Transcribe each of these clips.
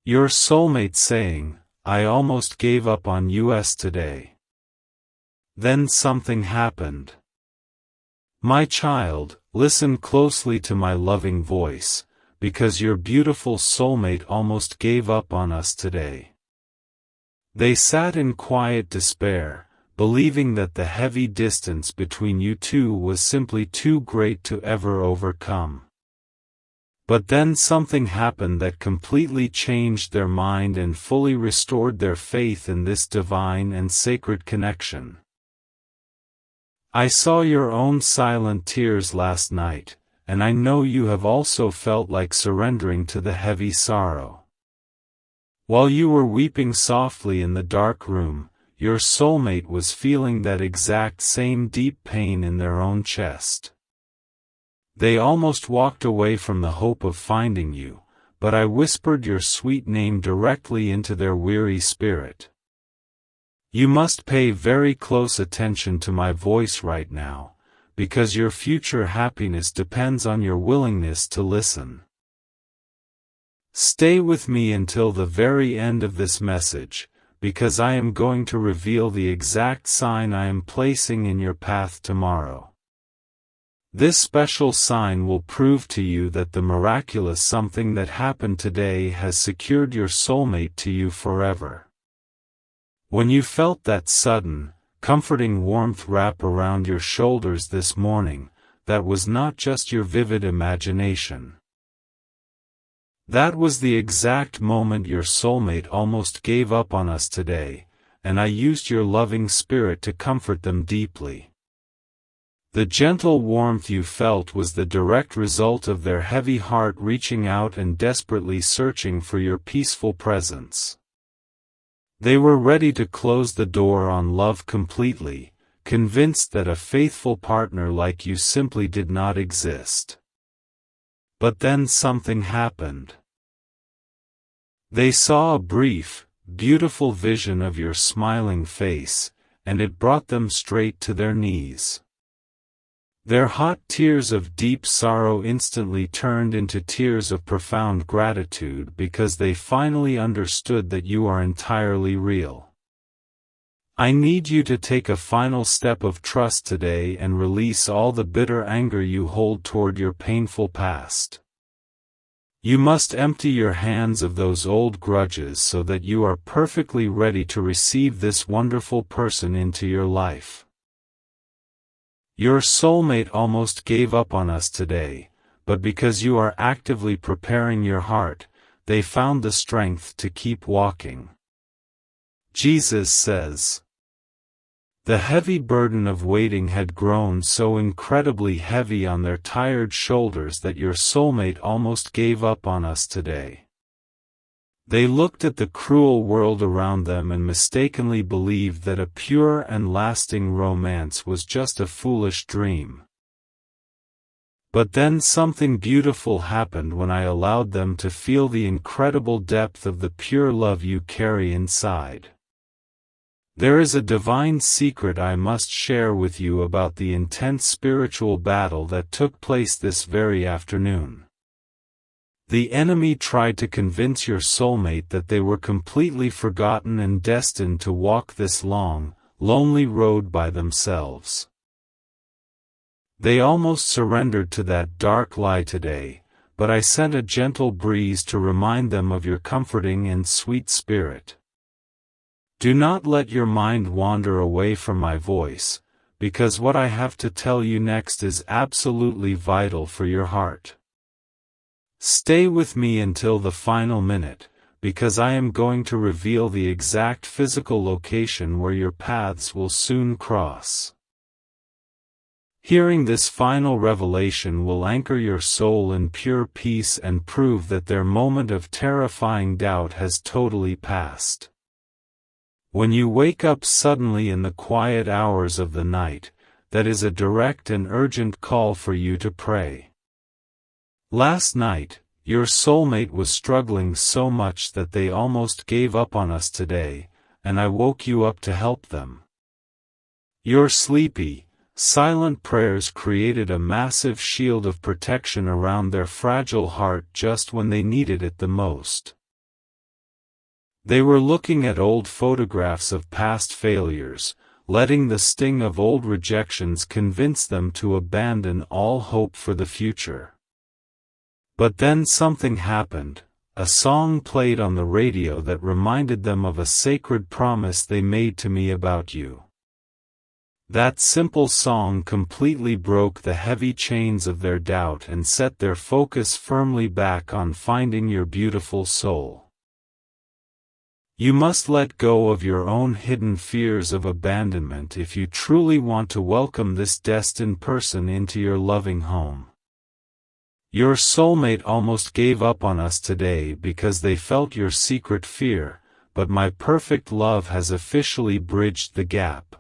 Your soulmate saying, "I almost gave up on us today." Then something happened. My child, listen closely to my loving voice, because your beautiful soulmate almost gave up on us today. They sat in quiet despair, believing that the heavy distance between you two was simply too great to ever overcome. But then something happened that completely changed their mind and fully restored their faith in this divine and sacred connection. I saw your own silent tears last night, and I know you have also felt like surrendering to the heavy sorrow. While you were weeping softly in the dark room, your soulmate was feeling that exact same deep pain in their own chest. They almost walked away from the hope of finding you, but I whispered your sweet name directly into their weary spirit. You must pay very close attention to my voice right now, because your future happiness depends on your willingness to listen. Stay with me until the very end of this message, because I am going to reveal the exact sign I am placing in your path tomorrow. This special sign will prove to you that the miraculous something that happened today has secured your soulmate to you forever. When you felt that sudden, comforting warmth wrap around your shoulders this morning, that was not just your vivid imagination. That was the exact moment your soulmate almost gave up on us today, and I used your loving spirit to comfort them deeply. The gentle warmth you felt was the direct result of their heavy heart reaching out and desperately searching for your peaceful presence. They were ready to close the door on love completely, convinced that a faithful partner like you simply did not exist. But then something happened. They saw a brief, beautiful vision of your smiling face, and it brought them straight to their knees. Their hot tears of deep sorrow instantly turned into tears of profound gratitude because they finally understood that you are entirely real. I need you to take a final step of trust today and release all the bitter anger you hold toward your painful past. You must empty your hands of those old grudges so that you are perfectly ready to receive this wonderful person into your life. Your soulmate almost gave up on us today, but because you are actively preparing your heart, they found the strength to keep walking. Jesus says, the heavy burden of waiting had grown so incredibly heavy on their tired shoulders that your soulmate almost gave up on us today. They looked at the cruel world around them and mistakenly believed that a pure and lasting romance was just a foolish dream. But then something beautiful happened when I allowed them to feel the incredible depth of the pure love you carry inside. There is a divine secret I must share with you about the intense spiritual battle that took place this very afternoon. The enemy tried to convince your soulmate that they were completely forgotten and destined to walk this long, lonely road by themselves. They almost surrendered to that dark lie today, but I sent a gentle breeze to remind them of your comforting and sweet spirit. Do not let your mind wander away from my voice, because what I have to tell you next is absolutely vital for your heart. Stay with me until the final minute, because I am going to reveal the exact physical location where your paths will soon cross. Hearing this final revelation will anchor your soul in pure peace and prove that their moment of terrifying doubt has totally passed. When you wake up suddenly in the quiet hours of the night, that is a direct and urgent call for you to pray. Last night, your soulmate was struggling so much that they almost gave up on us today, and I woke you up to help them. Your sleepy, silent prayers created a massive shield of protection around their fragile heart just when they needed it the most. They were looking at old photographs of past failures, letting the sting of old rejections convince them to abandon all hope for the future. But then something happened. A song played on the radio that reminded them of a sacred promise they made to me about you. That simple song completely broke the heavy chains of their doubt and set their focus firmly back on finding your beautiful soul. You must let go of your own hidden fears of abandonment if you truly want to welcome this destined person into your loving home. Your soulmate almost gave up on us today because they felt your secret fear, but my perfect love has officially bridged the gap.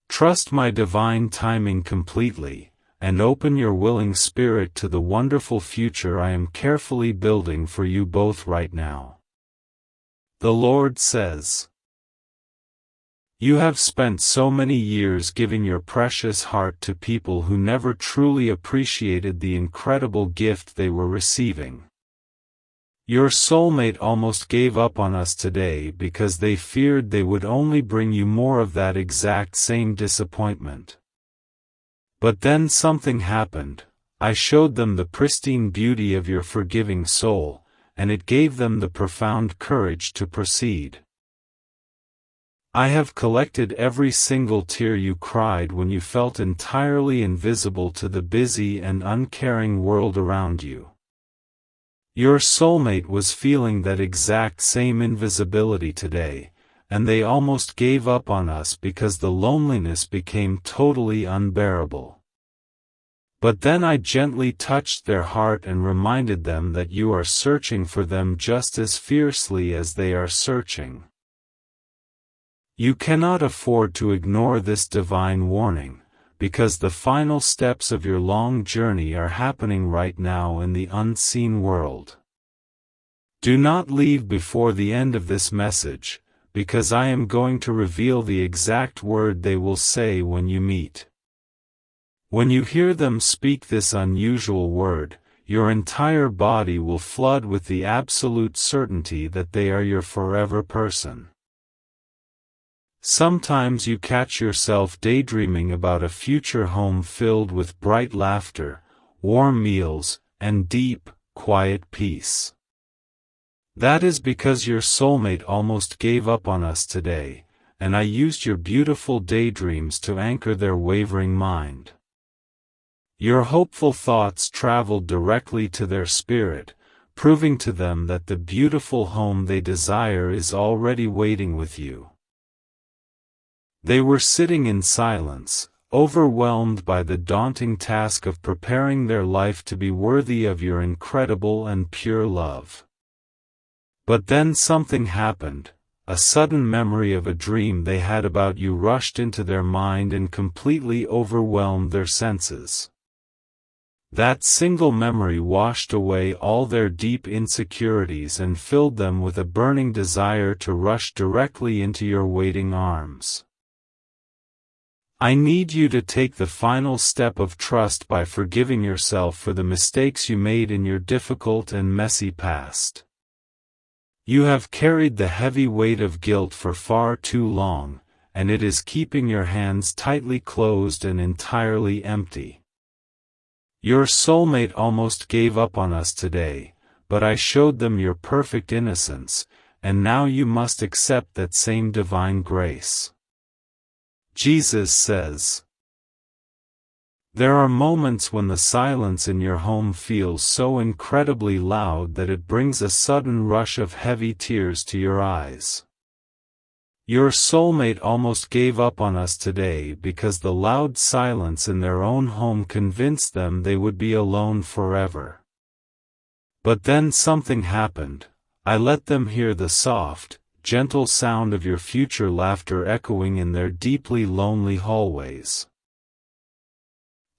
Trust my divine timing completely, and open your willing spirit to the wonderful future I am carefully building for you both right now. The Lord says, you have spent so many years giving your precious heart to people who never truly appreciated the incredible gift they were receiving. Your soulmate almost gave up on us today because they feared they would only bring you more of that exact same disappointment. But then something happened. I showed them the pristine beauty of your forgiving soul, and it gave them the profound courage to proceed. I have collected every single tear you cried when you felt entirely invisible to the busy and uncaring world around you. Your soulmate was feeling that exact same invisibility today, and they almost gave up on us because the loneliness became totally unbearable. But then I gently touched their heart and reminded them that you are searching for them just as fiercely as they are searching. You cannot afford to ignore this divine warning, because the final steps of your long journey are happening right now in the unseen world. Do not leave before the end of this message, because I am going to reveal the exact word they will say when you meet. When you hear them speak this unusual word, your entire body will flood with the absolute certainty that they are your forever person. Sometimes you catch yourself daydreaming about a future home filled with bright laughter, warm meals, and deep, quiet peace. That is because your soulmate almost gave up on us today, and I used your beautiful daydreams to anchor their wavering mind. Your hopeful thoughts traveled directly to their spirit, proving to them that the beautiful home they desire is already waiting with you. They were sitting in silence, overwhelmed by the daunting task of preparing their life to be worthy of your incredible and pure love. But then something happened. A sudden memory of a dream they had about you rushed into their mind and completely overwhelmed their senses. That single memory washed away all their deep insecurities and filled them with a burning desire to rush directly into your waiting arms. I need you to take the final step of trust by forgiving yourself for the mistakes you made in your difficult and messy past. You have carried the heavy weight of guilt for far too long, and it is keeping your hands tightly closed and entirely empty. Your soulmate almost gave up on us today, but I showed them your perfect innocence, and now you must accept that same divine grace. Jesus says, there are moments when the silence in your home feels so incredibly loud that it brings a sudden rush of heavy tears to your eyes. Your soulmate almost gave up on us today because the loud silence in their own home convinced them they would be alone forever. But then something happened. I let them hear the soft, gentle sound of your future laughter echoing in their deeply lonely hallways.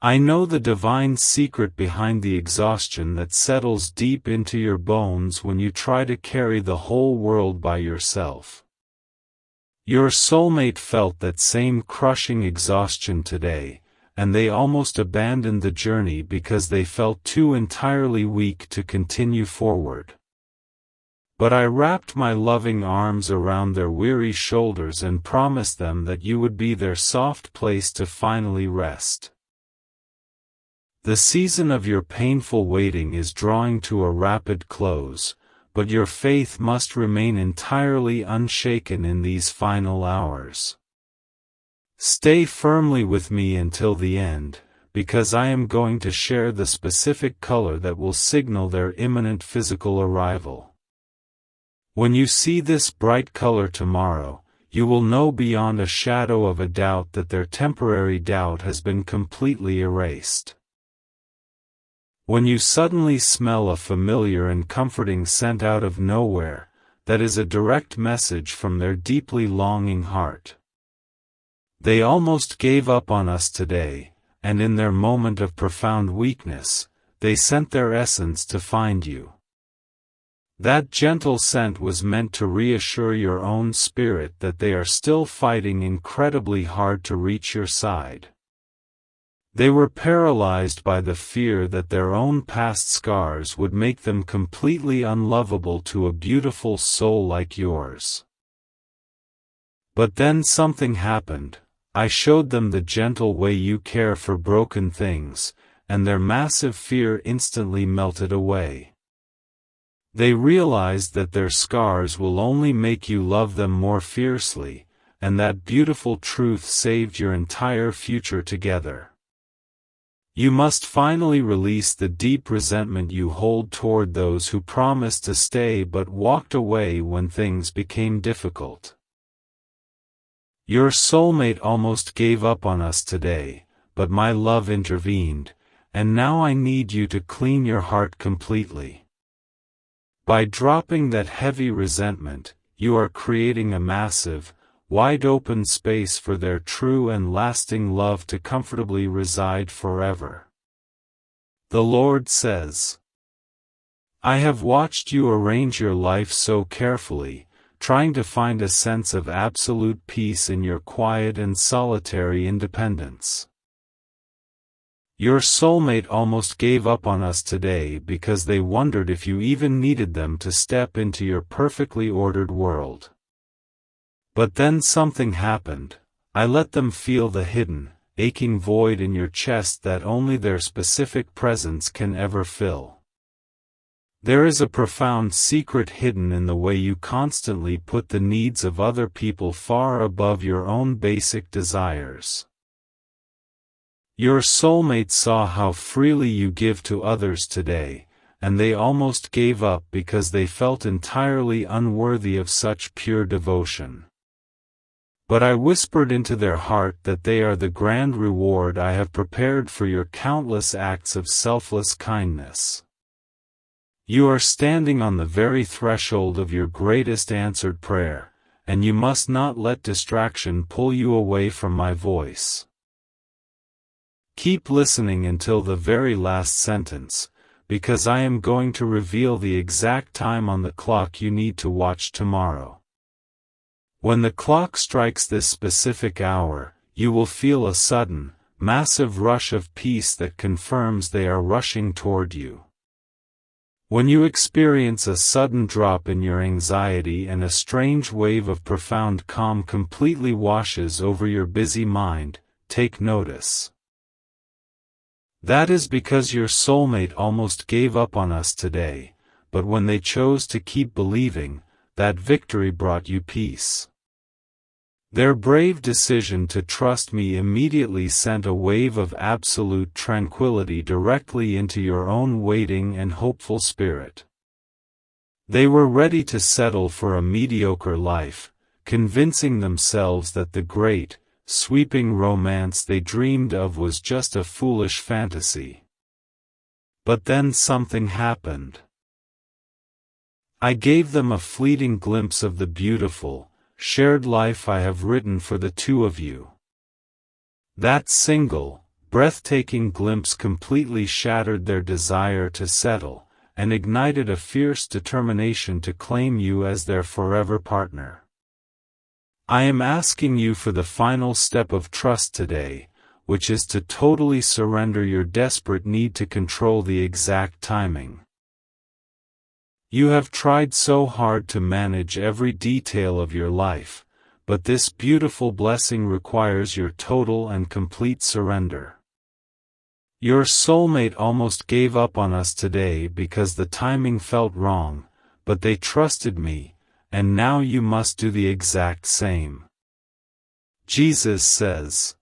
I know the divine secret behind the exhaustion that settles deep into your bones when you try to carry the whole world by yourself. Your soulmate felt that same crushing exhaustion today, and they almost abandoned the journey because they felt too entirely weak to continue forward. But I wrapped my loving arms around their weary shoulders and promised them that you would be their soft place to finally rest. The season of your painful waiting is drawing to a rapid close, but your faith must remain entirely unshaken in these final hours. Stay firmly with me until the end, because I am going to share the specific color that will signal their imminent physical arrival. When you see this bright color tomorrow, you will know beyond a shadow of a doubt that their temporary doubt has been completely erased. When you suddenly smell a familiar and comforting scent out of nowhere, that is a direct message from their deeply longing heart. They almost gave up on us today, and in their moment of profound weakness, they sent their essence to find you. That gentle scent was meant to reassure your own spirit that they are still fighting incredibly hard to reach your side. They were paralyzed by the fear that their own past scars would make them completely unlovable to a beautiful soul like yours. But then something happened. I showed them the gentle way you care for broken things, and their massive fear instantly melted away. They realized that their scars will only make you love them more fiercely, and that beautiful truth saved your entire future together. You must finally release the deep resentment you hold toward those who promised to stay but walked away when things became difficult. Your soulmate almost gave up on us today, but my love intervened, and now I need you to clean your heart completely. By dropping that heavy resentment, you are creating a massive, wide-open space for their true and lasting love to comfortably reside forever. The Lord says, I have watched you arrange your life so carefully, trying to find a sense of absolute peace in your quiet and solitary independence. Your soulmate almost gave up on us today because they wondered if you even needed them to step into your perfectly ordered world. But then something happened. I let them feel the hidden, aching void in your chest that only their specific presence can ever fill. There is a profound secret hidden in the way you constantly put the needs of other people far above your own basic desires. Your soulmate saw how freely you give to others today, and they almost gave up because they felt entirely unworthy of such pure devotion. But I whispered into their heart that they are the grand reward I have prepared for your countless acts of selfless kindness. You are standing on the very threshold of your greatest answered prayer, and you must not let distraction pull you away from my voice. Keep listening until the very last sentence, because I am going to reveal the exact time on the clock you need to watch tomorrow. When the clock strikes this specific hour, you will feel a sudden, massive rush of peace that confirms they are rushing toward you. When you experience a sudden drop in your anxiety and a strange wave of profound calm completely washes over your busy mind, take notice. That is because your soulmate almost gave up on us today, but when they chose to keep believing, that victory brought you peace. Their brave decision to trust me immediately sent a wave of absolute tranquility directly into your own waiting and hopeful spirit. They were ready to settle for a mediocre life, convincing themselves that the great, sweeping romance they dreamed of was just a foolish fantasy. But then something happened. I gave them a fleeting glimpse of the beautiful, shared life I have written for the two of you. That single, breathtaking glimpse completely shattered their desire to settle, and ignited a fierce determination to claim you as their forever partner. I am asking you for the final step of trust today, which is to totally surrender your desperate need to control the exact timing. You have tried so hard to manage every detail of your life, but this beautiful blessing requires your total and complete surrender. Your soulmate almost gave up on us today because the timing felt wrong, but they trusted me, and now you must do the exact same. Jesus says,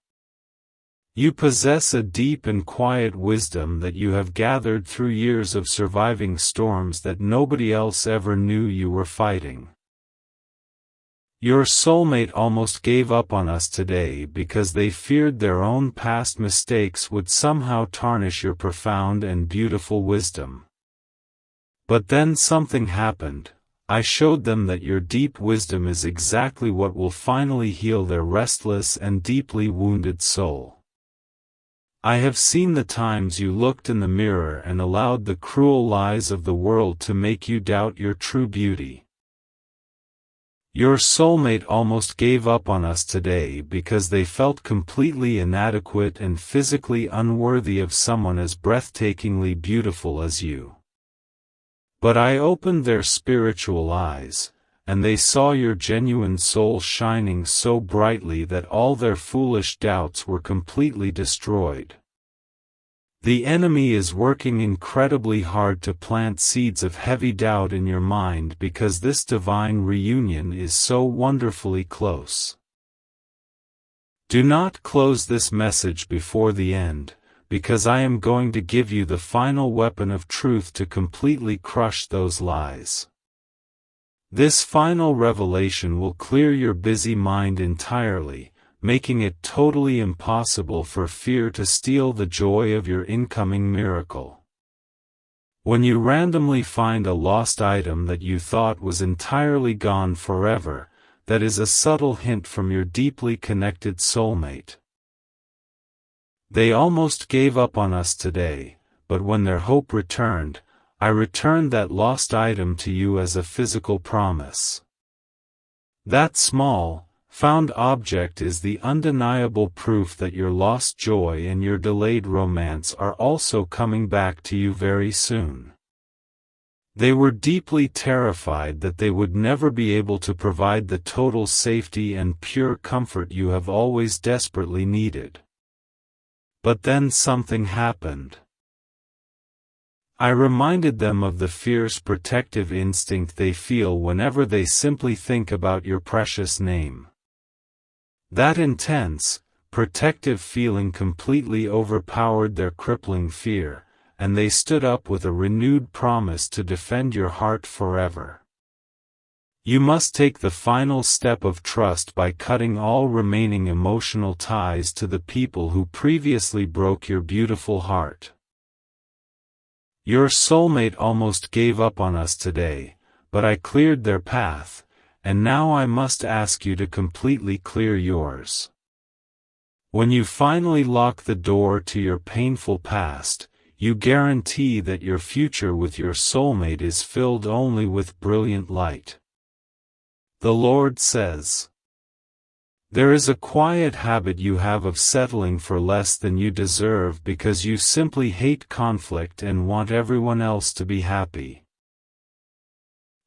"You possess a deep and quiet wisdom that you have gathered through years of surviving storms that nobody else ever knew you were fighting." Your soulmate almost gave up on us today because they feared their own past mistakes would somehow tarnish your profound and beautiful wisdom. But then something happened. I showed them that your deep wisdom is exactly what will finally heal their restless and deeply wounded soul. I have seen the times you looked in the mirror and allowed the cruel lies of the world to make you doubt your true beauty. Your soulmate almost gave up on us today because they felt completely inadequate and physically unworthy of someone as breathtakingly beautiful as you. But I opened their spiritual eyes, and they saw your genuine soul shining so brightly that all their foolish doubts were completely destroyed. The enemy is working incredibly hard to plant seeds of heavy doubt in your mind because this divine reunion is so wonderfully close. Do not close this message before the end, because I am going to give you the final weapon of truth to completely crush those lies. This final revelation will clear your busy mind entirely, making it totally impossible for fear to steal the joy of your incoming miracle. When you randomly find a lost item that you thought was entirely gone forever, that is a subtle hint from your deeply connected soulmate. They almost gave up on us today, but when their hope returned, I returned that lost item to you as a physical promise. That small, found object is the undeniable proof that your lost joy and your delayed romance are also coming back to you very soon. They were deeply terrified that they would never be able to provide the total safety and pure comfort you have always desperately needed. But then something happened. I reminded them of the fierce protective instinct they feel whenever they simply think about your precious name. That intense, protective feeling completely overpowered their crippling fear, and they stood up with a renewed promise to defend your heart forever. You must take the final step of trust by cutting all remaining emotional ties to the people who previously broke your beautiful heart. Your soulmate almost gave up on us today, but I cleared their path, and now I must ask you to completely clear yours. When you finally lock the door to your painful past, you guarantee that your future with your soulmate is filled only with brilliant light. The Lord says, "There is a quiet habit you have of settling for less than you deserve because you simply hate conflict and want everyone else to be happy."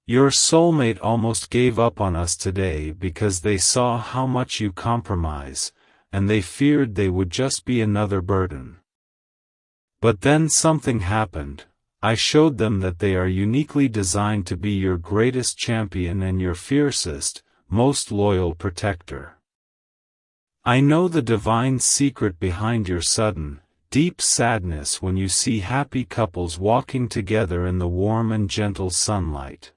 Your soulmate almost gave up on us today because they saw how much you compromise, and they feared they would just be another burden. But then something happened. I showed them that they are uniquely designed to be your greatest champion and your fiercest, most loyal protector. I know the divine secret behind your sudden, deep sadness when you see happy couples walking together in the warm and gentle sunlight.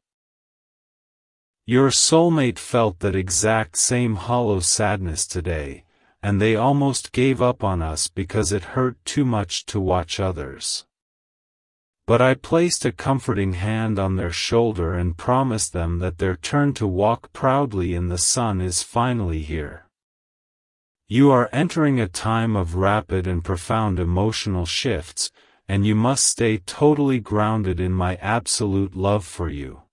Your soulmate felt that exact same hollow sadness today, and they almost gave up on us because it hurt too much to watch others. But I placed a comforting hand on their shoulder and promised them that their turn to walk proudly in the sun is finally here. You are entering a time of rapid and profound emotional shifts, and you must stay totally grounded in my absolute love for you.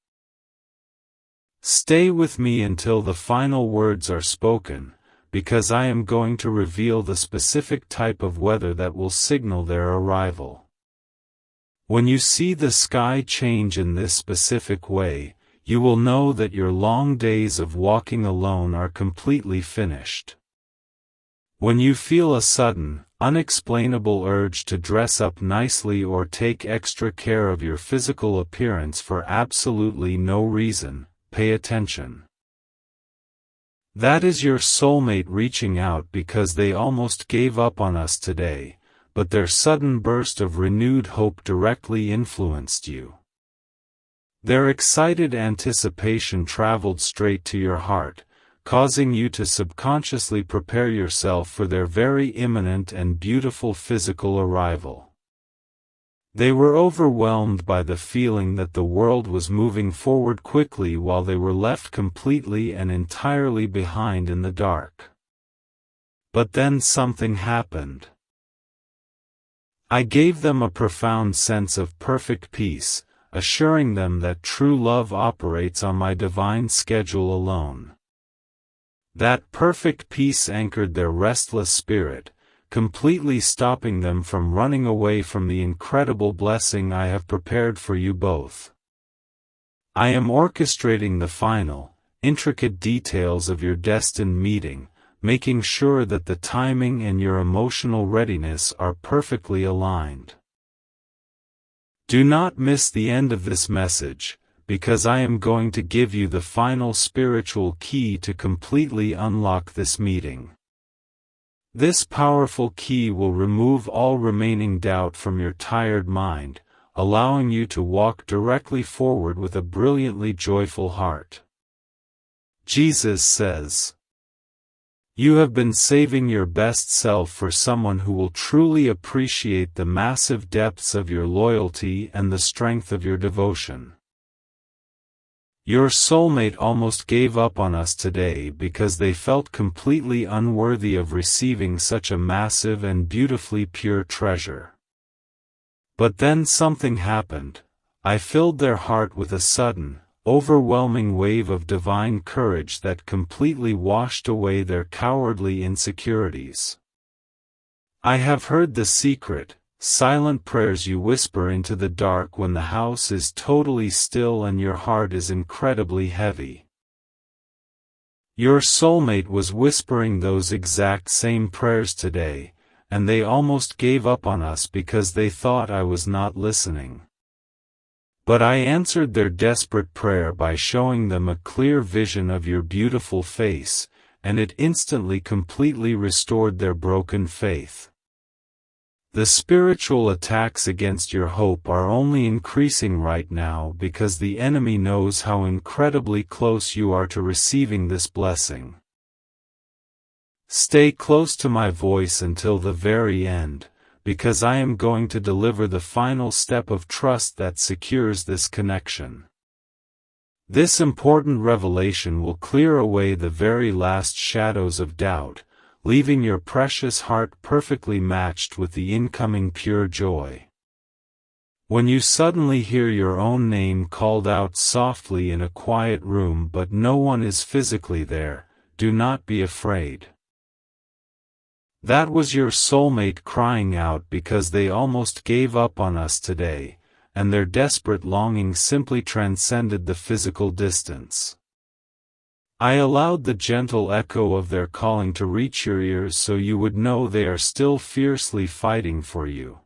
Stay with me until the final words are spoken, because I am going to reveal the specific type of weather that will signal their arrival. When you see the sky change in this specific way, you will know that your long days of walking alone are completely finished. When you feel a sudden, unexplainable urge to dress up nicely or take extra care of your physical appearance for absolutely no reason, pay attention. That is your soulmate reaching out because they almost gave up on us today, but their sudden burst of renewed hope directly influenced you. Their excited anticipation traveled straight to your heart, causing you to subconsciously prepare yourself for their very imminent and beautiful physical arrival. They were overwhelmed by the feeling that the world was moving forward quickly while they were left completely and entirely behind in the dark. But then something happened. I gave them a profound sense of perfect peace, assuring them that true love operates on my divine schedule alone. That perfect peace anchored their restless spirit, completely stopping them from running away from the incredible blessing I have prepared for you both. I am orchestrating the final, intricate details of your destined meeting, making sure that the timing and your emotional readiness are perfectly aligned. Do not miss the end of this message, because I am going to give you the final spiritual key to completely unlock this meeting. This powerful key will remove all remaining doubt from your tired mind, allowing you to walk directly forward with a brilliantly joyful heart. Jesus says, "You have been saving your best self for someone who will truly appreciate the massive depths of your loyalty and the strength of your devotion." Your soulmate almost gave up on us today because they felt completely unworthy of receiving such a massive and beautifully pure treasure. But then something happened. I filled their heart with a sudden, overwhelming wave of divine courage that completely washed away their cowardly insecurities. I have heard the secret, silent prayers you whisper into the dark when the house is totally still and your heart is incredibly heavy. Your soulmate was whispering those exact same prayers today, and they almost gave up on us because they thought I was not listening. But I answered their desperate prayer by showing them a clear vision of your beautiful face, and it instantly completely restored their broken faith. The spiritual attacks against your hope are only increasing right now because the enemy knows how incredibly close you are to receiving this blessing. Stay close to my voice until the very end, because I am going to deliver the final step of trust that secures this connection. This important revelation will clear away the very last shadows of doubt, leaving your precious heart perfectly matched with the incoming pure joy. When you suddenly hear your own name called out softly in a quiet room but no one is physically there, do not be afraid. That was your soulmate crying out because they almost gave up on us today, and their desperate longing simply transcended the physical distance. I allowed the gentle echo of their calling to reach your ears so you would know they are still fiercely fighting for you.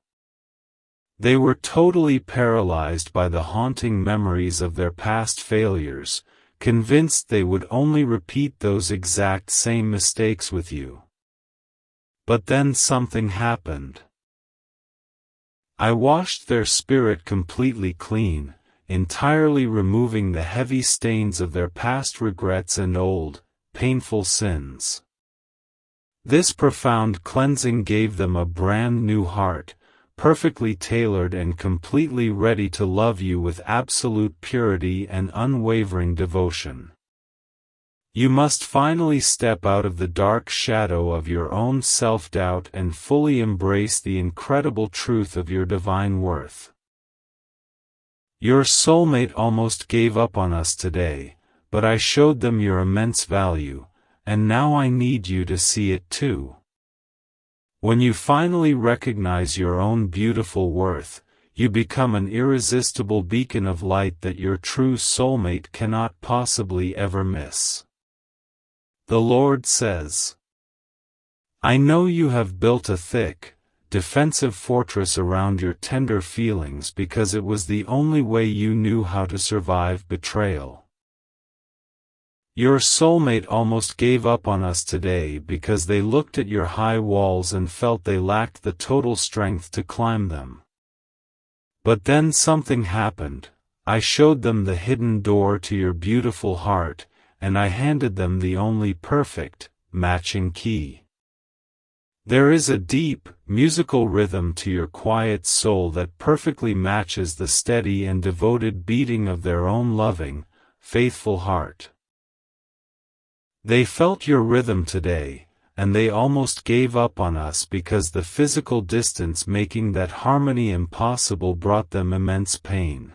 They were totally paralyzed by the haunting memories of their past failures, convinced they would only repeat those exact same mistakes with you. But then something happened. I washed their spirit completely clean, entirely removing the heavy stains of their past regrets and old, painful sins. This profound cleansing gave them a brand new heart, perfectly tailored and completely ready to love you with absolute purity and unwavering devotion. You must finally step out of the dark shadow of your own self-doubt and fully embrace the incredible truth of your divine worth. Your soulmate almost gave up on us today, but I showed them your immense value, and now I need you to see it too. When you finally recognize your own beautiful worth, you become an irresistible beacon of light that your true soulmate cannot possibly ever miss. The Lord says, I know you have built a thick, defensive fortress around your tender feelings because it was the only way you knew how to survive betrayal. Your soulmate almost gave up on us today because they looked at your high walls and felt they lacked the total strength to climb them. But then something happened. I showed them the hidden door to your beautiful heart, and I handed them the only perfect, matching key. There is a deep, musical rhythm to your quiet soul that perfectly matches the steady and devoted beating of their own loving, faithful heart. They felt your rhythm today, and they almost gave up on us because the physical distance making that harmony impossible brought them immense pain.